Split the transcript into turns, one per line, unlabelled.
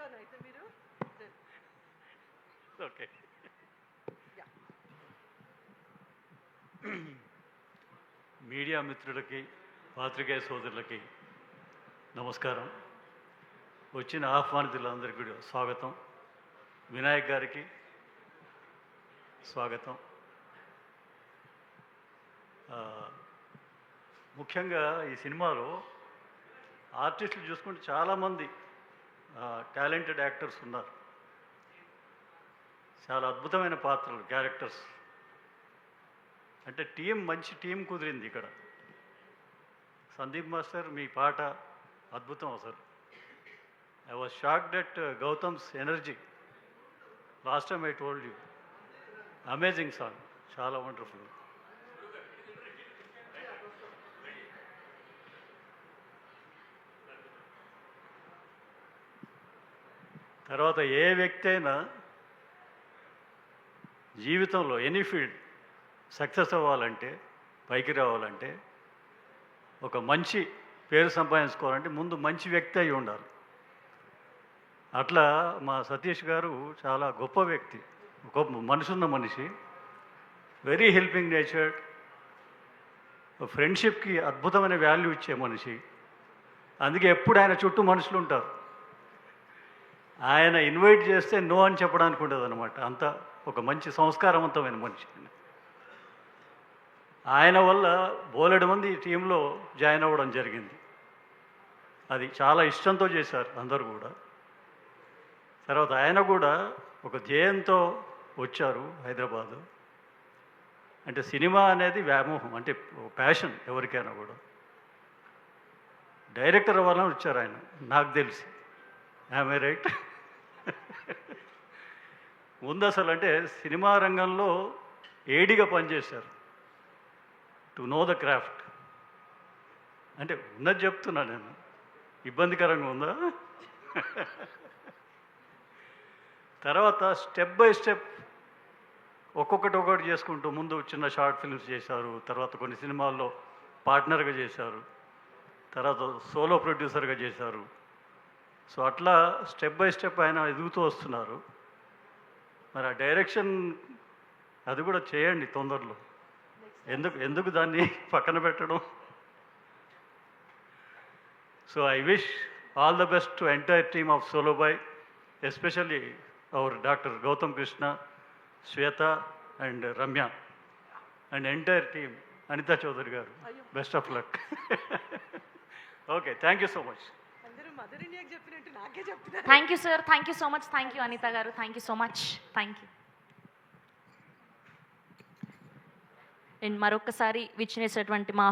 Turn అయితే మీరు
okay. Media మిత్రులకి, పాత్రికేయ సోదరులకి నమస్కారం. వచ్చిన ఆహ్వానితులందరికీ కూడా స్వాగతం. వినాయక్ గారికి స్వాగతం. ముఖ్యంగా ఈ సినిమాలో ఆర్టిస్టులు చూసుకుంటే చాలామంది టాలెంటెడ్ యాక్టర్స్ ఉన్నారు. చాలా అద్భుతమైన పాత్రలు, క్యారెక్టర్స్. అంటే మంచి టీం కుదిరింది ఇక్కడ. సందీప్ మాస్టర్, మీ పాట అద్భుతం అసలు. I was shocked at Gautam's energy. Last time I told you, amazing song, చాలా వండర్ఫుల్. తర్వాత ఏ వ్యక్తి అయినా జీవితంలో ఎనీ ఫీల్డ్ సక్సెస్ అవ్వాలంటే, పైకి రావాలంటే, ఒక మంచి పేరు సంపాదించుకోవాలంటే ముందు మంచి వ్యక్తి అయి ఉండాలి. అట్లా మా సతీష్ గారు చాలా గొప్ప వ్యక్తి, గొప్ప మనసున్న మనిషి, వెరీ హెల్పింగ్ నేచర్, ఫ్రెండ్షిప్కి అద్భుతమైన వాల్యూ ఇచ్చే మనిషి. అందుకే ఎప్పుడు ఆయన చుట్టూ మనుషులు ఉంటారు. ఆయన ఇన్వైట్ చేస్తే నో అని చెప్పడానికి ఉండదు అనమాట. అంత ఒక మంచి సంస్కారవంతమైన మనిషి. ఆయన వల్ల బోలెడు మంది ఈ టీంలో జాయిన్ అవ్వడం జరిగింది. అది చాలా ఇష్టంతో చేశారు అందరూ కూడా. తర్వాత ఆయన కూడా ఒక ధ్యేయంతో వచ్చారు హైదరాబాదు. అంటే సినిమా అనేది వ్యామోహం, అంటే ప్యాషన్ ఎవరికైనా కూడా. డైరెక్టర్ అవ్వాలని వచ్చారు ఆయన, నాకు తెలిసి. I right? ముందు అసలు అంటే సినిమా రంగంలో ఏడిగా పనిచేశారు, టు నో ద క్రాఫ్ట్. అంటే ఉన్నది చెప్తున్నా నేను, ఇబ్బందికరంగా ఉందా? తర్వాత స్టెప్ బై స్టెప్ ఒక్కొక్కటి చేసుకుంటూ ముందు చిన్న షార్ట్ ఫిల్మ్స్ చేశారు, తర్వాత కొన్ని సినిమాల్లో పార్ట్నర్గా చేశారు, తర్వాత సోలో ప్రొడ్యూసర్గా చేశారు. సో అట్లా స్టెప్ బై స్టెప్ ఆయన ఎదుగుతూ వస్తున్నారు. మరి ఆ డైరెక్షన్ అది కూడా చేయండి తొందరలో. ఎందుకు దాన్ని పక్కన పెట్టడం? So I wish all the best to entire team of Soloboy, especially our doctor Gautam Krishna, Shweta and Ramya and entire team, Anitha Chowdary garu. Best of luck. Okay, thank you so much.
Thank you sir, thank you so much. Thank you Anitha garu, thank you so much. Thank you. And మరొకసారి విచ్చేసేటువంటి మా